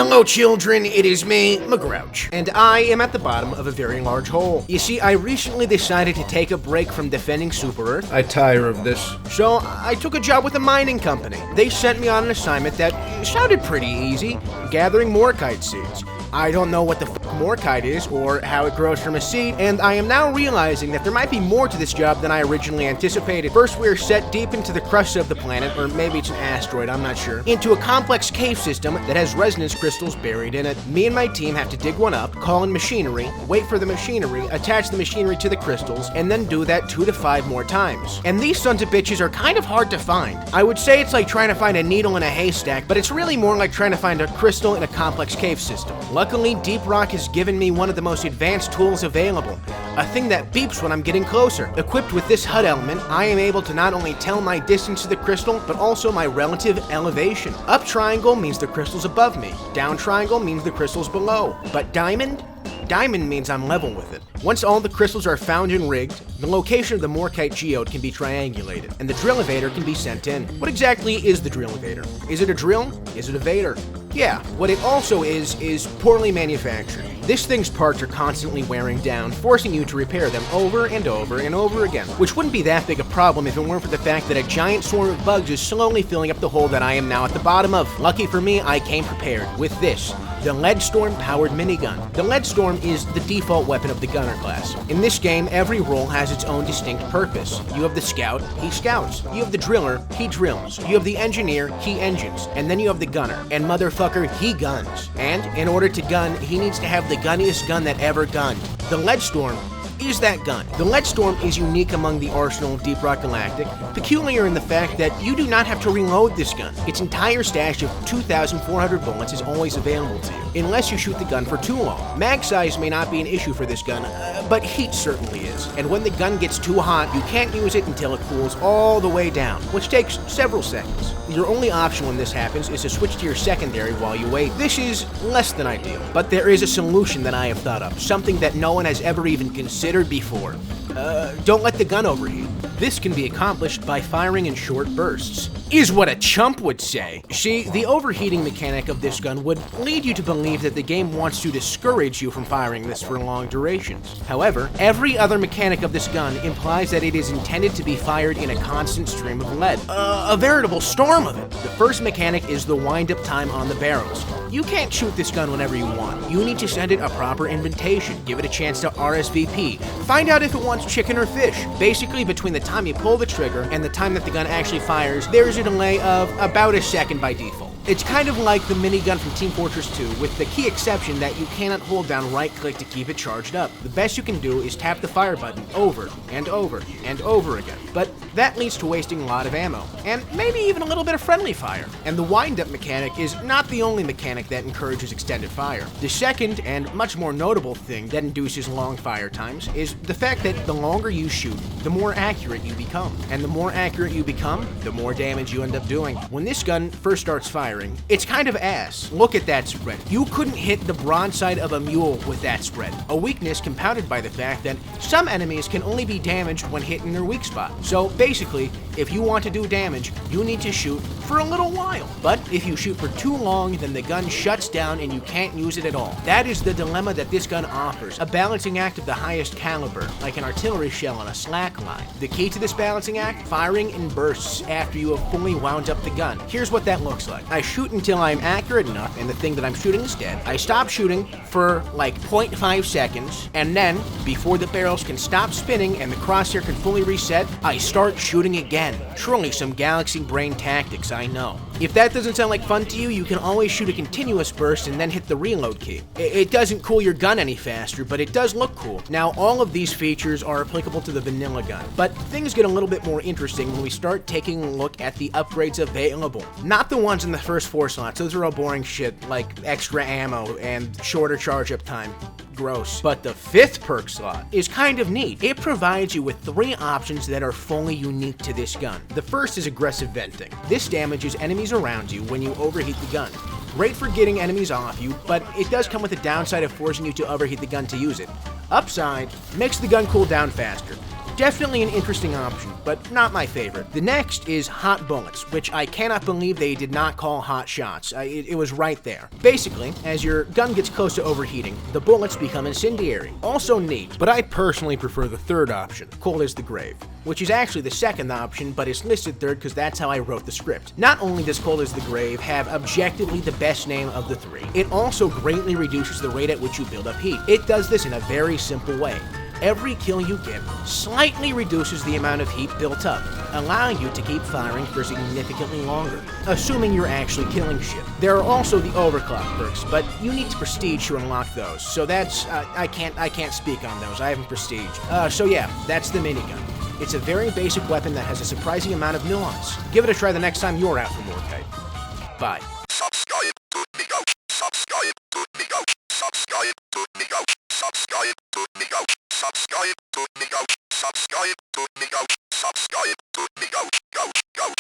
Hello children, it is me, McGrouch, and I am at the bottom of a very large hole. You see, I recently decided to take a break from defending Super Earth. I tire of this. So I took a job with a mining company. They sent me on an assignment that sounded pretty easy, gathering morkite seeds. I don't know what the morkite is or how it grows from a seed, and I am now realizing that there might be more to this job than I originally anticipated. First, we are set deep into the crust of the planet, or maybe it's an asteroid, I'm not sure, into a complex cave system that has resonance crystals buried in it. Me and my team have to dig one up, call in machinery, wait for the machinery, attach the machinery to the crystals, and then do that 2 to 5 more times. And these sons of bitches are kind of hard to find. I would say it's like trying to find a needle in a haystack, but it's really more like trying to find a crystal in a complex cave system. Luckily, Deeprock has given me one of the most advanced tools available, a thing that beeps when I'm getting closer. Equipped with this HUD element, I am able to not only tell my distance to the crystal, but also my relative elevation. Up triangle means the crystal's above me. Down triangle means the crystal's below. But diamond? Diamond means I'm level with it. Once all the crystals are found and rigged, the location of the morkite geode can be triangulated, and the Drillevator can be sent in. What exactly is the Drillevator? Is it a drill? Is it a vader? Yeah, what it also is poorly manufactured. This thing's parts are constantly wearing down, forcing you to repair them over and over and over again, which wouldn't be that big a problem if it weren't for the fact that a giant swarm of bugs is slowly filling up the hole that I am now at the bottom of. Lucky for me, I came prepared with this, the Leadstorm-powered minigun. The Leadstorm is the default weapon of the gunner class. In this game, every role has its own distinct purpose. You have the scout, he scouts. You have the driller, he drills. You have the engineer, he engines. And then you have the gunner, and motherfucker, he guns. And in order to gun, he needs to have the gunniest gun that ever gunned. The Leadstorm is that gun. The Leadstorm is unique among the arsenal of Deeprock Galactic, peculiar in the fact that you do not have to reload this gun. Its entire stash of 2,400 bullets is always available to you, unless you shoot the gun for too long. Mag size may not be an issue for this gun, but heat certainly is. And when the gun gets too hot, you can't use it until it cools all the way down, which takes several seconds. Your only option when this happens is to switch to your secondary while you wait. This is less than ideal, but there is a solution that I have thought of, something that no one has ever even considered before. Don't let the gun overheat. This can be accomplished by firing in short bursts, is what a chump would say. See, the overheating mechanic of this gun would lead you to believe that the game wants to discourage you from firing this for long durations. However, every other mechanic of this gun implies that it is intended to be fired in a constant stream of lead. A veritable storm of it. The first mechanic is the wind-up time on the barrels. You can't shoot this gun whenever you want. You need to send it a proper invitation, give it a chance to RSVP, find out if it wants chicken or fish. Basically, between the time you pull the trigger and the time that the gun actually fires, there's a delay of about a second by default. It's kind of like the minigun from Team Fortress 2, with the key exception that you cannot hold down right-click to keep it charged up. The best you can do is tap the fire button over and over and over again. But that leads to wasting a lot of ammo, and maybe even a little bit of friendly fire. And the wind-up mechanic is not the only mechanic that encourages extended fire. The second, and much more notable thing that induces long fire times is the fact that the longer you shoot, the more accurate you become. And the more accurate you become, the more damage you end up doing. When this gun first starts firing, it's kind of ass. Look at that spread. You couldn't hit the broadside of a mule with that spread. A weakness compounded by the fact that some enemies can only be damaged when hit in their weak spot. So basically, if you want to do damage, you need to shoot for a little while. But if you shoot for too long, then the gun shuts down and you can't use it at all. That is the dilemma that this gun offers, a balancing act of the highest caliber, like an artillery shell on a slack line. The key to this balancing act? Firing in bursts after you have fully wound up the gun. Here's what that looks like. I shoot until I'm accurate enough and the thing that I'm shooting is dead. I stop shooting for like 0.5 seconds, and then, before the barrels can stop spinning and the crosshair can fully reset, I start shooting again. Truly some galaxy brain tactics, I know. If that doesn't sound like fun to you, you can always shoot a continuous burst and then hit the reload key. It doesn't cool your gun any faster, but it does look cool. Now, all of these features are applicable to the vanilla gun, but things get a little bit more interesting when we start taking a look at the upgrades available. Not the ones in the first 4 slots, those are all boring shit, like extra ammo and shorter charge-up time. Gross. But the 5th perk slot is kind of neat. It provides you with 3 options that are fully unique to this gun. The first is aggressive venting. This damages enemies around you when you overheat the gun. Great for getting enemies off you, but it does come with the downside of forcing you to overheat the gun to use it. Upside, makes the gun cool down faster. Definitely an interesting option, but not my favorite. The next is hot bullets, which I cannot believe they did not call hot shots. It was right there. Basically, as your gun gets close to overheating, the bullets become incendiary. Also neat, but I personally prefer the third option, cold as the grave, which is actually the second option, but it's listed third because that's how I wrote the script. Not only does cold as the grave have objectively the best name of the three, it also greatly reduces the rate at which you build up heat. It does this in a very simple way. Every kill you get slightly reduces the amount of heat built up, allowing you to keep firing for significantly longer, assuming you're actually killing shit. There are also the overclock perks, but you need prestige to unlock those, so that's, I can't speak on those, I haven't prestige. So yeah, that's the minigun. It's a very basic weapon that has a surprising amount of nuance. Give it a try the next time you're out for more kite. Bye. Subscribe to me, go. Subscribe to me, go. Subscribe to me, go. Subscribe to me, go. Subscribe to me, go. Subscribe to me, go. Subscribe to me, go.